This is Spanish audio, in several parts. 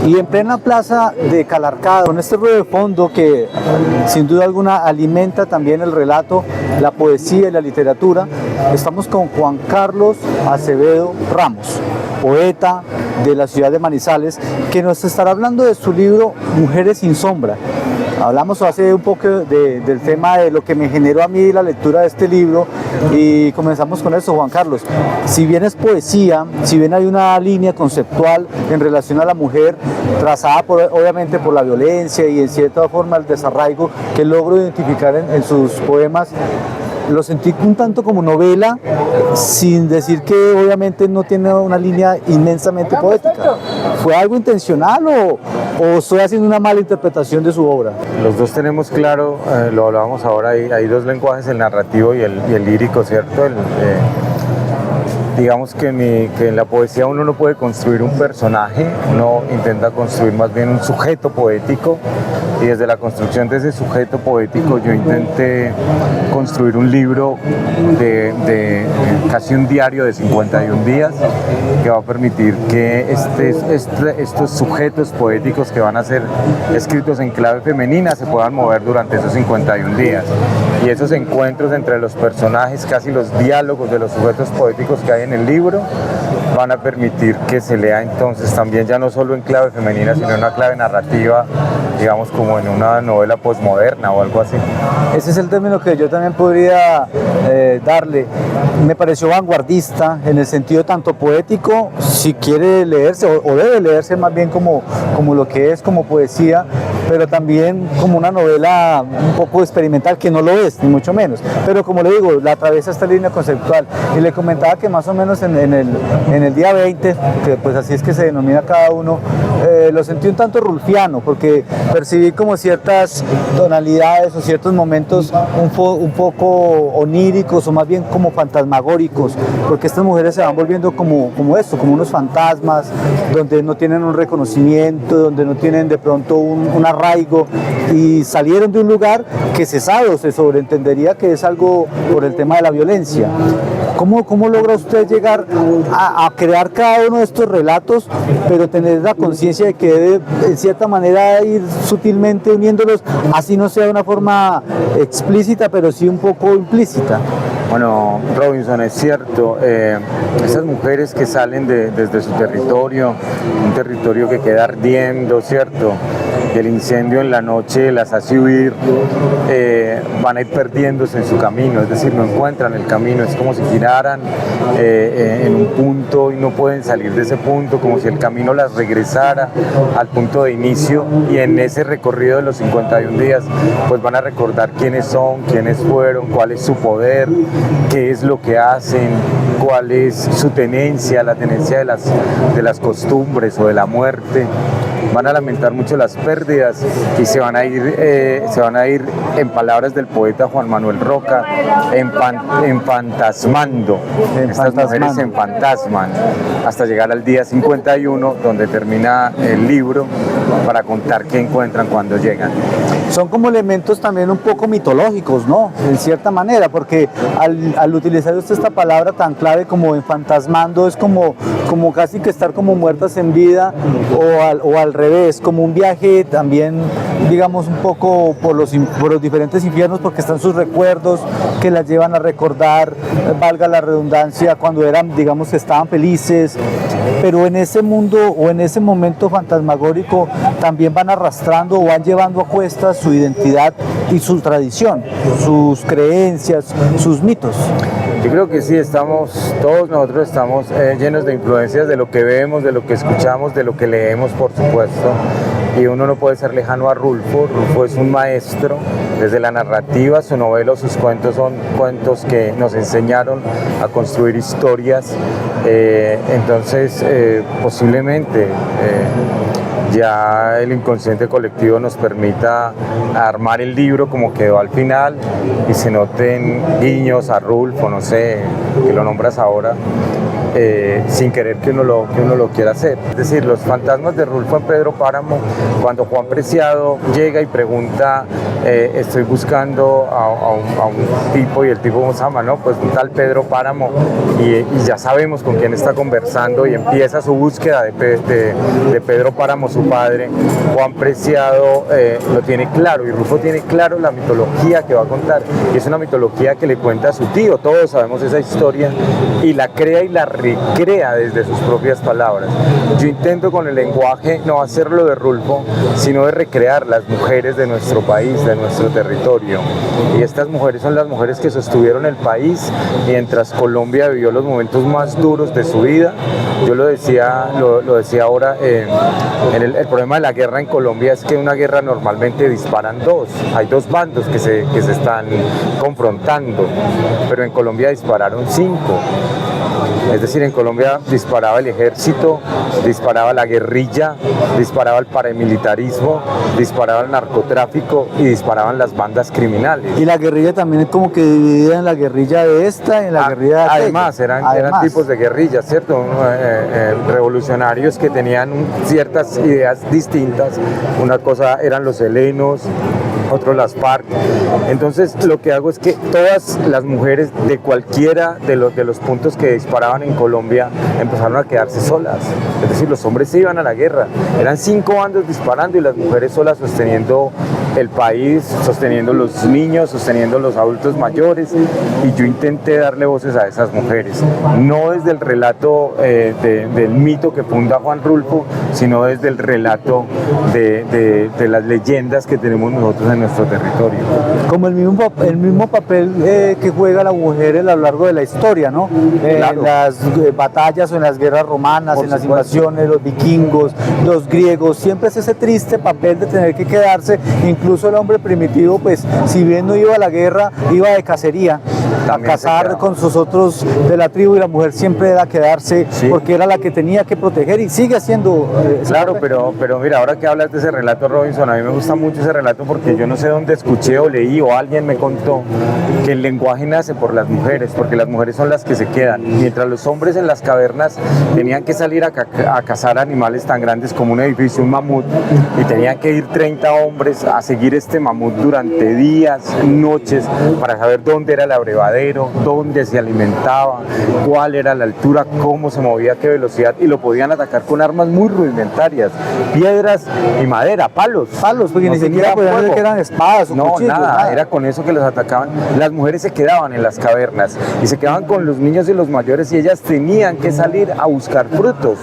Y en plena plaza de Calarcá, con este ruido de fondo que sin duda alguna alimenta también el relato, la poesía y la literatura, estamos con Juan Carlos Acevedo Ramos, poeta de la ciudad de Manizales, que nos estará hablando de su libro Mujeres sin sombra. Hablamos hace un poco del tema de lo que me generó a mí la lectura de este libro y comenzamos con eso, Juan Carlos. Si bien es poesía, si bien hay una línea conceptual en relación a la mujer trazada obviamente por la violencia y en cierta forma el desarraigo que logro identificar en sus poemas, lo sentí un tanto como novela, sin decir que obviamente no tiene una línea inmensamente poética. ¿Fue algo intencional o estoy haciendo una mala interpretación de su obra? Los dos tenemos claro, lo hablábamos ahora, hay dos lenguajes, el narrativo y el lírico, ¿cierto? Digamos que en la poesía uno no puede construir un personaje, uno intenta construir más bien un sujeto poético, y desde la construcción de ese sujeto poético yo intenté construir un libro de casi un diario de 51 días que va a permitir que estos sujetos poéticos que van a ser escritos en clave femenina se puedan mover durante esos 51 días. Y esos encuentros entre los personajes, casi los diálogos de los sujetos poéticos que hay en el libro, van a permitir que se lea entonces también ya no solo en clave femenina, sino en una clave narrativa, digamos como en una novela posmoderna o algo así. Ese es el término que yo también podría darle. Me pareció vanguardista en el sentido tanto poético, si quiere leerse o debe leerse más bien como lo que es, como poesía, pero también como una novela un poco experimental, que no lo es, ni mucho menos. Pero como le digo, la atraviesa esta línea conceptual. Y le comentaba que más o menos en el día 20, que pues así es que se denomina cada uno, lo sentí un tanto rulfiano, porque percibí como ciertas tonalidades o ciertos momentos un poco oníricos o más bien como fantasmagóricos, porque estas mujeres se van volviendo como esto, como unos fantasmas, donde no tienen un reconocimiento, donde no tienen de pronto un arraigo, y salieron de un lugar que se sabe o se sobreentendería que es algo por el tema de la violencia. ¿Cómo logra usted llegar a crear cada uno de estos relatos, pero tener la conciencia de que debe, en cierta manera, ir sutilmente uniéndolos, así no sea de una forma explícita, pero sí un poco implícita? Bueno, Robinson, es cierto, esas mujeres que salen desde su territorio, un territorio que queda ardiendo, ¿cierto? El incendio en la noche las hace huir, van a ir perdiéndose en su camino, es decir, no encuentran el camino, es como si giraran en un punto y no pueden salir de ese punto, como si el camino las regresara al punto de inicio, y en ese recorrido de los 51 días pues van a recordar quiénes son, quiénes fueron, cuál es su poder, qué es lo que hacen, cuál es su tenencia, la tenencia de las costumbres o de la muerte. Van a lamentar mucho las pérdidas y se van a ir, en palabras del poeta Juan Manuel Roca, enfantasmando. Estas mujeres se enfantasman hasta llegar al día 51, donde termina el libro, para contar qué encuentran cuando llegan. Son como elementos también un poco mitológicos, ¿no? En cierta manera, porque al utilizar usted esta palabra tan clave como enfantasmando, es como casi que estar como muertas en vida, o al revés, como un viaje también, digamos, un poco por los diferentes infiernos, porque están sus recuerdos que las llevan a recordar, valga la redundancia, cuando eran, digamos, que estaban felices, pero en ese mundo o en ese momento fantasmagórico también van arrastrando o van llevando a cuestas su identidad y su tradición, sus creencias, sus mitos. Yo creo que sí, todos nosotros estamos llenos de influencias de lo que vemos, de lo que escuchamos, de lo que leemos, por supuesto. Y uno no puede ser lejano a Rulfo. Rulfo es un maestro, desde la narrativa, su novela o sus cuentos son cuentos que nos enseñaron a construir historias. Entonces, posiblemente ya el inconsciente colectivo nos permita armar el libro como quedó al final y se noten guiños a Rulfo, no sé, que lo nombras ahora, sin querer que uno lo quiera hacer. Es decir, los fantasmas de Rulfo en Pedro Páramo, cuando Juan Preciado llega y pregunta, estoy buscando a un tipo, y el tipo se llama, ¿no? Pues un tal Pedro Páramo, y ya sabemos con quién está conversando, y empieza su búsqueda de Pedro Páramo, su su padre, Juan Preciado lo tiene claro, y Rulfo tiene claro la mitología que va a contar, y es una mitología que le cuenta a su tío, todos sabemos esa historia, y la crea y la recrea desde sus propias palabras. Yo intento con el lenguaje no hacerlo de Rulfo, sino de recrear las mujeres de nuestro país, de nuestro territorio, y estas mujeres son las mujeres que sostuvieron el país mientras Colombia vivió los momentos más duros de su vida. Yo lo decía ahora, el problema de la guerra en Colombia es que una guerra normalmente disparan dos, hay dos bandos que se están confrontando, pero en Colombia dispararon 5. Es decir, en Colombia disparaba el ejército, disparaba la guerrilla, disparaba el paramilitarismo, disparaba el narcotráfico y disparaban las bandas criminales. Y la guerrilla también es como que dividida en la guerrilla de esta y en la guerrilla de aquella. Además, eran tipos de guerrilla, ¿cierto? Revolucionarios que tenían ciertas ideas distintas. Una cosa eran los helenos, otros las FARC. Entonces lo que hago es que todas las mujeres de cualquiera de los puntos que disparaban en Colombia empezaron a quedarse solas. Es decir, los hombres se iban a la guerra. Eran 5 bandos disparando y las mujeres solas sosteniendo el país, sosteniendo los niños, sosteniendo los adultos mayores, y yo intenté darle voces a esas mujeres, no desde el relato del mito que funda Juan Rulfo, sino desde el relato de las leyendas que tenemos nosotros en nuestro territorio. Como el mismo papel que juega la mujer a lo largo de la historia, ¿no? Claro. En las batallas o en las guerras romanas, Por en las supuesto. invasiones, los vikingos, los griegos, siempre es ese triste papel de tener que quedarse. Incluso el hombre primitivo, pues, si bien no iba a la guerra, iba de cacería, También a cazar con sus otros de la tribu, y la mujer siempre era quedarse, sí, porque era la que tenía que proteger y sigue haciendo. Claro, pero mira, ahora que hablas de ese relato, Robinson, a mí me gusta mucho ese relato porque yo no sé dónde escuché o leí o alguien me contó que el lenguaje nace por las mujeres, porque las mujeres son las que se quedan, mientras los hombres en las cavernas tenían que salir a cazar animales tan grandes como un edificio, un mamut, y tenían que ir 30 hombres a seguir este mamut durante días, noches, para saber dónde era el abrevadero, dónde se alimentaba, cuál era la altura, cómo se movía, a qué velocidad, y lo podían atacar con armas muy rudimentarias, piedras y madera, palos. Palos, porque No ni siquiera tenían podían fuego. decir que eran espadas o No, cuchillos, nada, era con eso que los atacaban. Las mujeres se quedaban en las cavernas y se quedaban con los niños y los mayores, y ellas tenían que salir a buscar frutos.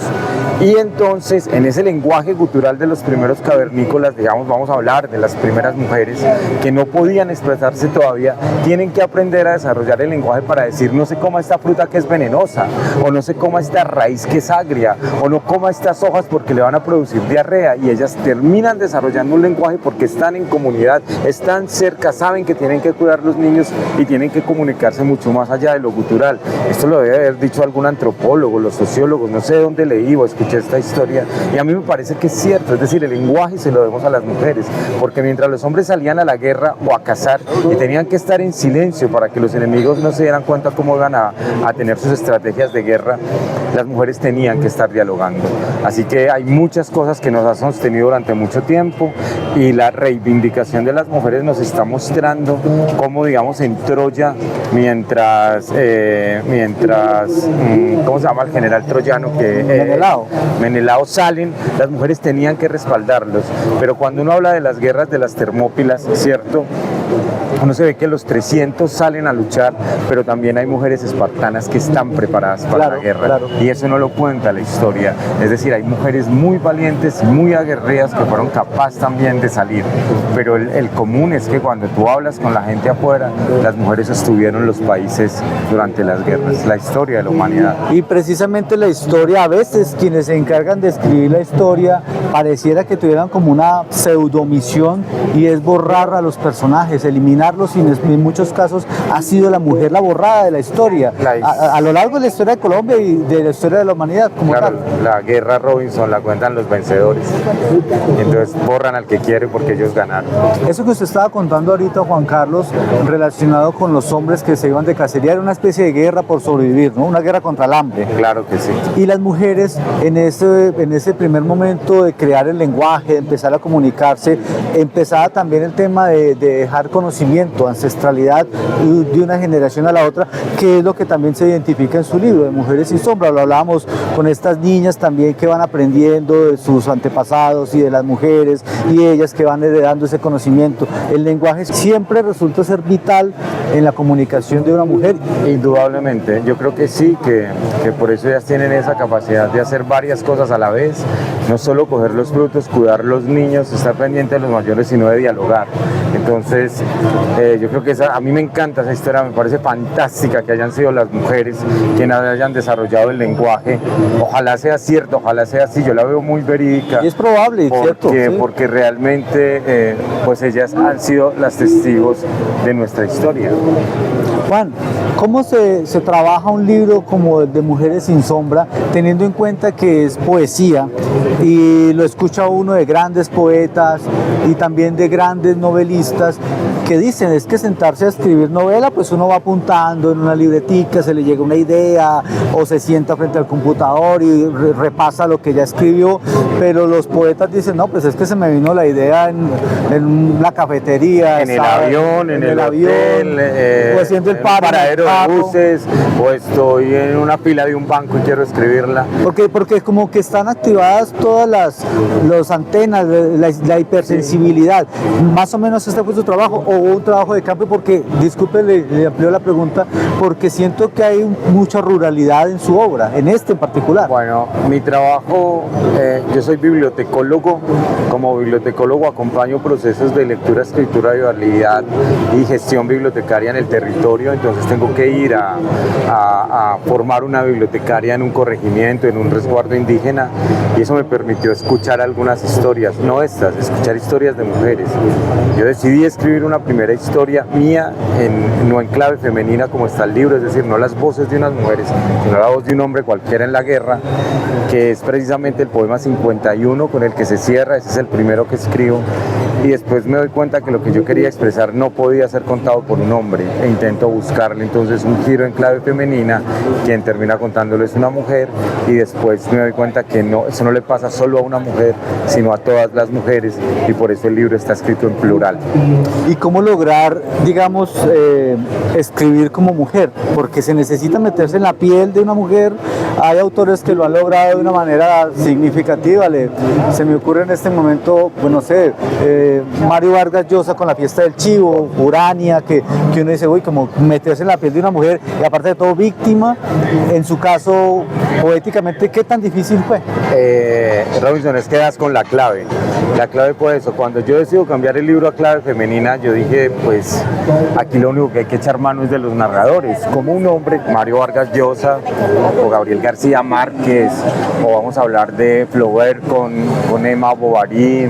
Y entonces, en ese lenguaje gutural de los primeros cavernícolas, digamos, vamos a hablar de las primeras mujeres que no podían expresarse todavía, tienen que aprender a desarrollar el lenguaje para decir: no se coma esta fruta que es venenosa, o no se coma esta raíz que es agria, o no coma estas hojas porque le van a producir diarrea. Y ellas terminan desarrollando un lenguaje porque están en comunidad, están cerca, saben que tienen que cuidar los niños y tienen que comunicarse mucho más allá de lo gutural. Esto lo debe haber dicho algún antropólogo, los sociólogos, no sé de dónde leí o escuché esta historia, y a mí me parece que es cierto. Es decir, el lenguaje se lo debemos a las mujeres, porque mientras los hombres salían a la guerra o a cazar y tenían que estar en silencio para que los enemigos no se dieran cuenta cómo iban a tener sus estrategias de guerra, las mujeres tenían que estar dialogando. Así que hay muchas cosas que nos han sostenido durante mucho tiempo, y la reivindicación de las mujeres nos está mostrando cómo, digamos, en Troya, mientras ¿cómo se llama el general troyano? Menelao salen, las mujeres tenían que respaldarlos. Pero cuando uno habla de las guerras de las Termópilas, ¿cierto?, uno se ve que los 300 salen a luchar, pero también hay mujeres espartanas que están preparadas para la guerra. Claro. Y eso no lo cuenta la historia. Es decir, hay mujeres muy valientes, muy aguerridas, que fueron capaces también de salir. Pero el común es que cuando tú hablas con la gente afuera, las mujeres estuvieron en los países durante las guerras, la historia de la humanidad. Y precisamente la historia, a veces quienes se encargan de escribir la historia, pareciera que tuvieran como una pseudomisión, y es borrar a los personajes, eliminarlos, y en muchos casos ha sido la mujer la borrada de la historia, a lo largo de la historia de Colombia y de la historia de la humanidad como Claro, tal. la guerra Robinson la cuentan los vencedores, y entonces borran al que quiere porque ellos ganaron. Eso que usted estaba contando ahorita, Juan Carlos, relacionado con los hombres que se iban de cacería, era una especie de guerra por sobrevivir, ¿no? Una guerra contra el hambre. Claro que sí. Y las mujeres, en ese primer momento de crear el lenguaje, de empezar a comunicarse, empezaba también el tema de dejar conocimiento, ancestralidad, de una generación a la otra, que es lo que también se identifica en su libro, de Mujeres sin Sombra. Lo hablábamos con estas niñas también que van aprendiendo de sus antepasados y de las mujeres, y ellas que van heredando ese conocimiento. El lenguaje siempre resulta ser vital en la comunicación de una mujer. Indudablemente, yo creo que sí, que por eso ellas tienen esa capacidad de hacer varias cosas a la vez, no solo coger los frutos, cuidar los niños, estar pendiente de los mayores, sino de dialogar. Entonces, yo creo que a mí me encanta esa historia, me parece fantástica que hayan sido las mujeres quienes hayan desarrollado el lenguaje. Ojalá sea cierto, ojalá sea así, yo la veo muy verídica. Y es probable, ¿cierto? Sí. Porque realmente, pues ellas han sido las testigos de nuestra historia. Juan, ¿cómo se trabaja un libro como el de Mujeres sin Sombra, teniendo en cuenta que es poesía y lo escucha uno de grandes poetas y también de grandes novelistas que dicen es que sentarse a escribir novela, pues uno va apuntando en una libretica, se le llega una idea o se sienta frente al computador y repasa lo que ya escribió, pero los poetas dicen no, pues es que se me vino la idea en la cafetería, en el avión, en el hotel, o haciendo el paradero de buses, o estoy en una fila de un banco y quiero escribirla. Porque como que están activadas todas las antenas, la hipersensibilidad. Sí. Más o menos este fue su trabajo, o un trabajo de campo, porque, disculpe, le amplío la pregunta, porque siento que hay mucha ruralidad en su obra, en este en particular. Bueno, mi trabajo, yo soy bibliotecólogo. Como bibliotecólogo acompaño procesos de lectura, escritura, oralidad y gestión bibliotecaria en el territorio. Entonces tengo que ir a formar una bibliotecaria en un corregimiento, en un resguardo indígena, y eso me permitió escuchar algunas historias, no estas, escuchar historias de mujeres. Yo decidí escribir una primera historia mía, no en clave femenina como está el libro, es decir, no las voces de unas mujeres, sino la voz de un hombre cualquiera en la guerra, que es precisamente el poema 51 con el que se cierra. Ese es el primero que escribo, y después me doy cuenta que lo que yo quería expresar no podía ser contado por un hombre, e intento buscarle entonces un giro en clave femenina. Quien termina contándolo es una mujer, y después me doy cuenta que no, eso no le pasa solo a una mujer, sino a todas las mujeres, y por eso el libro está escrito en plural. ¿Y cómo lograr, digamos, escribir como mujer? Porque se necesita meterse en la piel de una mujer. Hay autores que lo han logrado de una manera significativa. Se me ocurre en este momento, pues no sé, Mario Vargas Llosa con La Fiesta del Chivo, Urania, que uno dice, uy, como meterse en la piel de una mujer, y aparte de todo víctima. En su caso, poéticamente, ¿qué tan difícil fue? Robinson, es que das con la clave. La clave fue eso. Cuando yo decido cambiar el libro a clave femenina, yo dije, pues aquí lo único que hay que echar mano es de los narradores. Como un hombre, Mario Vargas Llosa o Gabriel García Márquez, o vamos a hablar de Flaubert con Emma Bovary,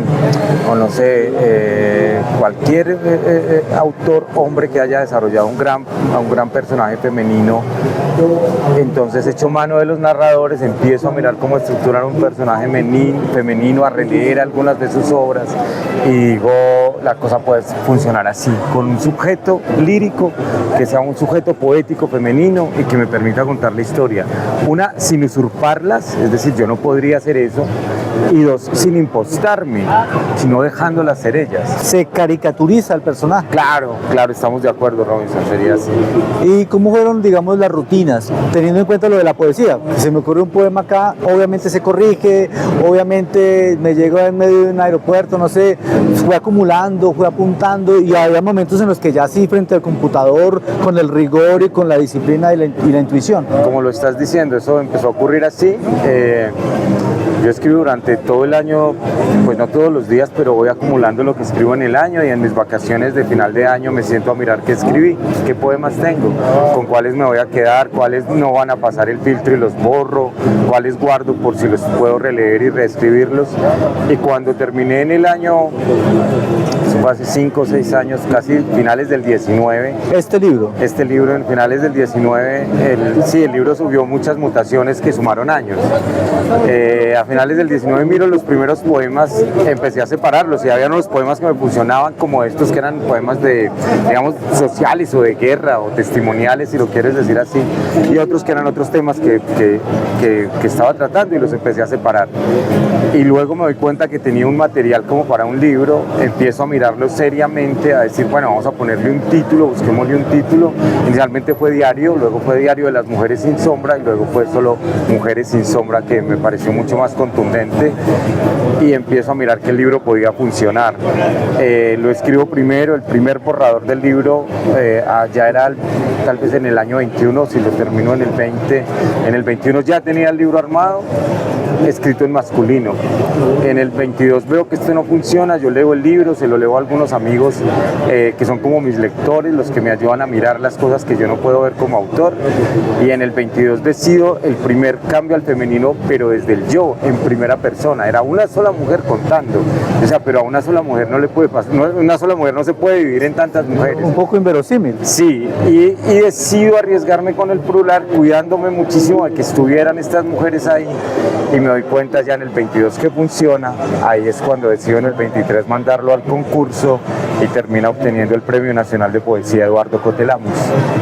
o no sé, cualquier autor, hombre que haya desarrollado a un gran personaje femenino. Entonces echo mano de los narradores, empiezo a mirar cómo estructurar un personaje femenino, a releer algunas de sus obras, y digo, la cosa puede funcionar así, con un sujeto lírico que sea un sujeto poético femenino y que me permita contar la historia. Una, sin usurparlas, es decir, yo no podría hacer eso, y dos, sin impostarme, sino dejándolas ser ellas. Se caricaturiza el personaje. Claro, estamos de acuerdo, Robinson, sería así. ¿Y cómo fueron, digamos, las rutinas, teniendo en cuenta lo de la poesía? Se me ocurre un poema acá, obviamente se corrige, obviamente me llegó en medio de un aeropuerto, no sé, fue acumulando, fue apuntando, y había momentos en los que ya sí, frente al computador, con el rigor y con la disciplina y la intuición. Como lo estás diciendo, eso empezó a ocurrir así. Yo escribo durante todo el año, pues no todos los días, pero voy acumulando lo que escribo en el año, y en mis vacaciones de final de año me siento a mirar qué escribí, qué poemas tengo, con cuáles me voy a quedar, cuáles no van a pasar el filtro y los borro, cuáles guardo por si los puedo releer y reescribirlos. Y cuando terminé en el año, fue hace 5 o 6 años, casi finales del 19. ¿Este libro? Este libro en finales del 19, el libro subió muchas mutaciones que sumaron años. A finales del 19 miro los primeros poemas, empecé a separarlos, y había unos poemas que me funcionaban como estos, que eran poemas de, digamos, sociales o de guerra o testimoniales, si lo quieres decir así, y otros que eran otros temas que estaba tratando, y los empecé a separar. Y luego me doy cuenta que tenía un material como para un libro, empiezo a mirar pensarlo seriamente, a decir, bueno, vamos a ponerle un título, busquémosle un título. Inicialmente fue Diario, luego fue Diario de las Mujeres sin Sombra y luego fue solo Mujeres sin Sombra, que me pareció mucho más contundente, y empiezo a mirar que el libro podía funcionar. Lo escribo primero, el primer borrador del libro ya era tal vez en el año 21, si lo termino en el 20, en el 21 ya tenía el libro armado, escrito en masculino. En el 22 veo que esto no funciona, yo leo el libro, se lo leo a algunos amigos que son como mis lectores, los que me ayudan a mirar las cosas que yo no puedo ver como autor, y en el 22 decido el primer cambio al femenino, pero desde el yo, en primera persona. Era una sola mujer contando, o sea, pero a una sola mujer no le puede pasar, una sola mujer no se puede dividir en tantas mujeres. Un poco inverosímil. Sí, y decido arriesgarme con el plural, cuidándome muchísimo de que estuvieran estas mujeres ahí, y me doy cuenta ya en el 22 que funciona. Ahí es cuando decido en el 23 mandarlo al concurso y termina obteniendo el Premio Nacional de Poesía Eduardo Cotelamos.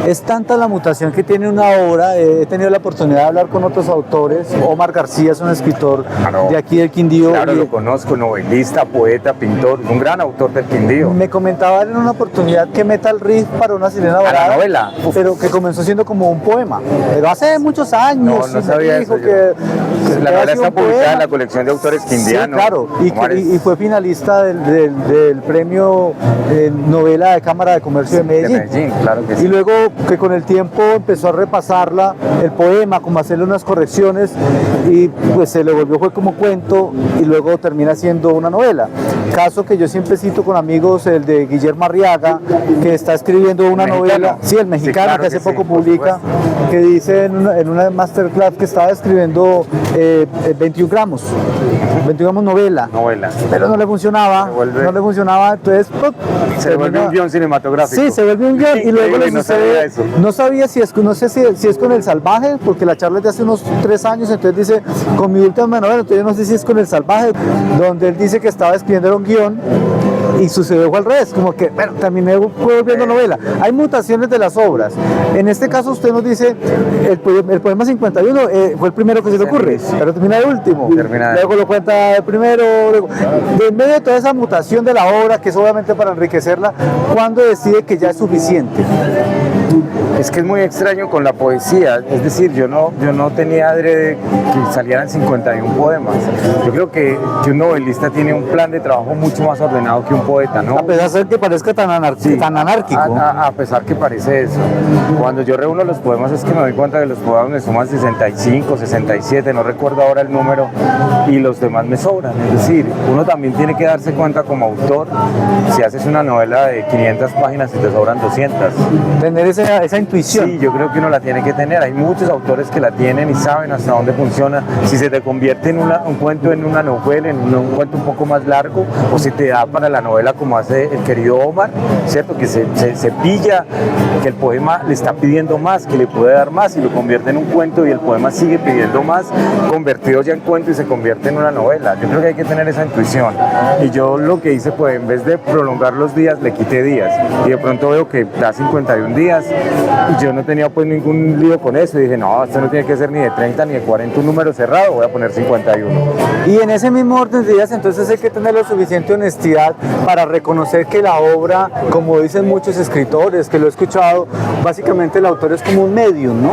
Es tanta la mutación que tiene una obra. He tenido la oportunidad de hablar con otros autores. Omar García es un escritor de aquí del Quindío. Claro, lo conozco, novelista, poeta, pintor, un gran autor del Quindío. Me comentaba en una oportunidad que Metal Riff para una sirena dorada, la novela, pero que comenzó siendo como un poema, pero hace muchos años. No sabía eso. La novela está publicada en la colección de autores quindianos. Sí, claro, y fue finalista del premio novela de Cámara de Comercio de Medellín. De Medellín, claro que sí. Y luego que con el tiempo empezó a repasarla, el poema, como hacerle unas correcciones, y pues se le volvió, fue como cuento, y luego termina siendo una novela. Caso que yo siempre cito con amigos, el de Guillermo Arriaga, que está escribiendo una novela, sí, el mexicano, sí, claro, que hace poco publica, que dice en una masterclass que estaba escribiendo 21 gramos novela, pero no le funcionaba, entonces se vuelve un guión cinematográfico. Sí, se vuelve un guión, y luego le sucede, no sabía si es, no sé si es con El Salvaje, porque la charla es de hace unos 3 años, entonces dice, con mi última novela, entonces yo no sé si es con El Salvaje, donde él dice que estaba escribiendo un guión, y sucedió al revés, como que, bueno, terminé volviendo novela. Hay mutaciones de las obras. En este caso usted nos dice, el poema 51 fue el primero que se le ocurre, pero termina de último. Luego lo cuenta el primero. Luego, en medio de toda esa mutación de la obra, que es obviamente para enriquecerla, ¿cuándo decide que ya es suficiente? Es que es muy extraño con la poesía, es decir, yo no tenía adrede que salieran 51 poemas. Yo creo que un novelista tiene un plan de trabajo mucho más ordenado que un poeta, ¿no? A pesar de que parezca tan anárquico. A pesar que parece eso. Cuando yo reúno los poemas es que me doy cuenta que los poemas me suman 65, 67, no recuerdo ahora el número, y los demás me sobran. Es decir, uno también tiene que darse cuenta como autor, si haces una novela de 500 páginas y te sobran 200. Tener esa intuición. Sí, yo creo que uno la tiene que tener. Hay muchos autores que la tienen y saben hasta dónde funciona. Si se te convierte en un cuento en una novela, en un cuento un poco más largo, o si te da para la novela como hace el querido Omar, ¿cierto? Que se pilla, que el poema le está pidiendo más, que le puede dar más, y lo convierte en un cuento, y el poema sigue pidiendo más, convertido ya en cuento, y se convierte en una novela. Yo creo que hay que tener esa intuición. Y yo lo que hice fue, en vez de prolongar los días, le quité días. Y de pronto veo que da 51 días, y yo no tenía pues ningún lío con eso, y dije, no, esto no tiene que ser ni de 30 ni de 40 un número cerrado, voy a poner 51. Y en ese mismo orden de días, entonces hay que tener la suficiente honestidad para reconocer que la obra, como dicen muchos escritores, que lo he escuchado, básicamente el autor es como un medium, ¿no?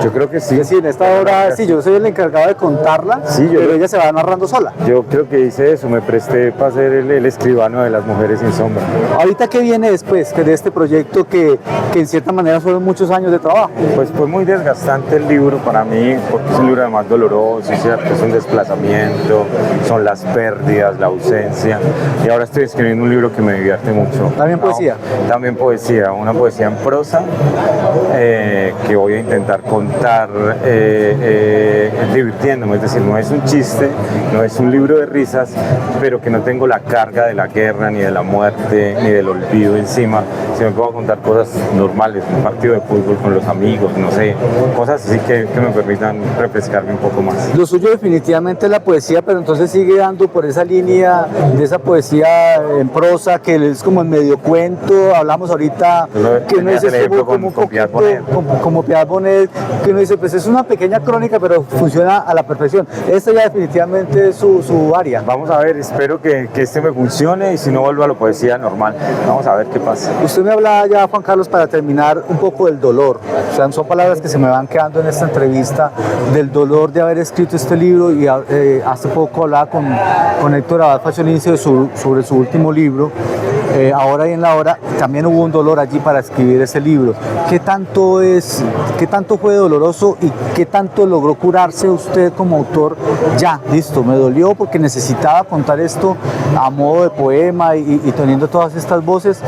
Yo creo que sí. Es decir, en esta obra, sí, yo soy el encargado de contarla, sí, pero ella se va narrando sola. Yo creo que hice eso, me presté para ser el escribano de Las Mujeres sin Sombra. ¿Ahorita qué viene después de este proyecto que en cierta manera fueron muchos años de trabajo? Pues fue muy desgastante el libro para mí, porque es un libro además doloroso, ¿cierto? Es un desplazamiento, son las pérdidas, la ausencia, y ahora estoy escribiendo un libro que me divierte mucho. ¿También poesía? También poesía, una poesía en prosa, que voy a intentar contar divirtiéndome, es decir, no es un chiste, no es un libro de risas, pero que no tengo la carga de la guerra, ni de la muerte, ni del olvido encima, sino que voy a contar cosas normales, un partido de fútbol con los amigos, no sé, cosas así que me permitan refrescarme un poco más. Lo suyo definitivamente es la poesía poesía, pero entonces sigue dando por esa línea de esa poesía en prosa, que es como en medio cuento. Hablamos ahorita que uno dice como Piedad Bonet, que uno dice, pues es una pequeña crónica, pero funciona a la perfección. Esta ya definitivamente es su área. Vamos a ver, espero que este me funcione y si no vuelvo a la poesía normal. Vamos a ver qué pasa. Usted me hablaba ya, Juan Carlos, para terminar un poco del dolor. O sea, son palabras que se me van quedando en esta entrevista, del dolor de haber escrito este libro, y hace poco hablaba con Héctor Abad Faciolince sobre su último libro, Ahora y en la Hora. También hubo un dolor allí para escribir ese libro. ¿Qué tanto fue doloroso y qué tanto logró curarse usted como autor? Ya, listo, me dolió porque necesitaba contar esto a modo de poema y teniendo todas estas voces,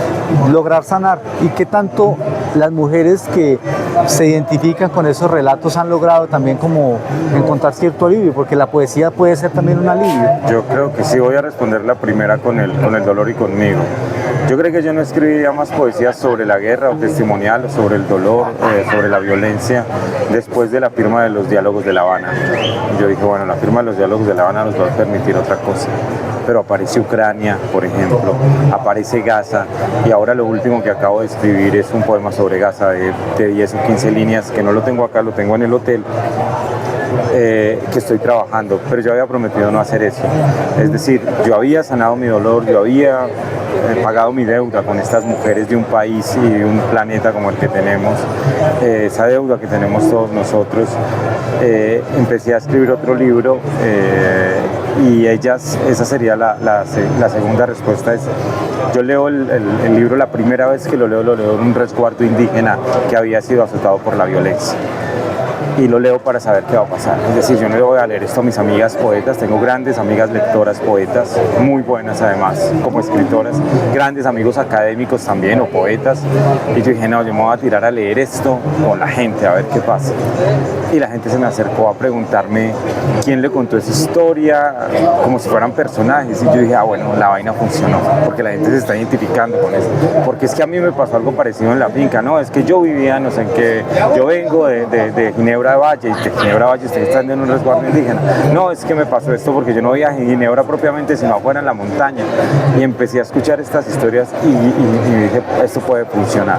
lograr sanar. ¿Y qué tanto las mujeres que se identifican con esos relatos han logrado también como encontrar cierto alivio? Porque la poesía puede ser también un alivio. Yo creo que sí, voy a responder la primera con el dolor y conmigo. Yo creo que yo no escribía más poesía sobre la guerra o testimonial o sobre el dolor, sobre la violencia, después de la firma de los Diálogos de La Habana. Yo dije, bueno, la firma de los Diálogos de La Habana nos va a permitir otra cosa. Pero aparece Ucrania, por ejemplo, aparece Gaza, y ahora lo último que acabo de escribir es un poema sobre Gaza de 10 o 15 líneas, que no lo tengo acá, lo tengo en el hotel, que estoy trabajando, pero yo había prometido no hacer eso. Es decir, yo había sanado mi dolor, yo había pagado mi deuda con estas mujeres de un país y de un planeta como el que tenemos, esa deuda que tenemos todos nosotros. Empecé a escribir otro libro y esa sería la segunda respuesta. Yo leo el libro, la primera vez que lo leo en un resguardo indígena que había sido azotado por la violencia. Y lo leo para saber qué va a pasar. Es decir, yo no le voy a leer esto a mis amigas poetas, tengo grandes amigas lectoras poetas, muy buenas además como escritoras, grandes amigos académicos también o poetas, y yo dije, no, yo me voy a tirar a leer esto con la gente a ver qué pasa. Y la gente se me acercó a preguntarme quién le contó esa historia, como si fueran personajes, y yo dije, bueno, la vaina funcionó, porque la gente se está identificando con eso, porque es que a mí me pasó algo parecido en la finca, no, es que yo vivía, no sé en qué, yo vengo de Ginebra de Valle, y de Ginebra Valle estoy estando en un resguardo indígena, no, es que me pasó esto porque yo no vivía en Ginebra propiamente, sino afuera en la montaña, y empecé a escuchar estas historias y dije, esto puede funcionar,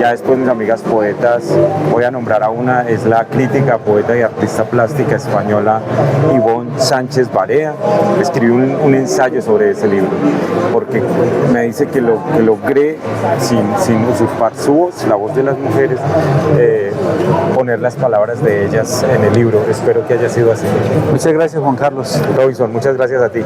ya después mis amigas poetas, voy a nombrar a una, es la crítica, poeta y artista plástica española Ivonne Sánchez Barea. Escribí un ensayo sobre ese libro, porque me dice que lo logré sin usurpar su voz, la voz de las mujeres, poner las palabras de ellas en el libro. Espero que haya sido así. Muchas gracias, Juan Carlos. Robinson, muchas gracias a ti.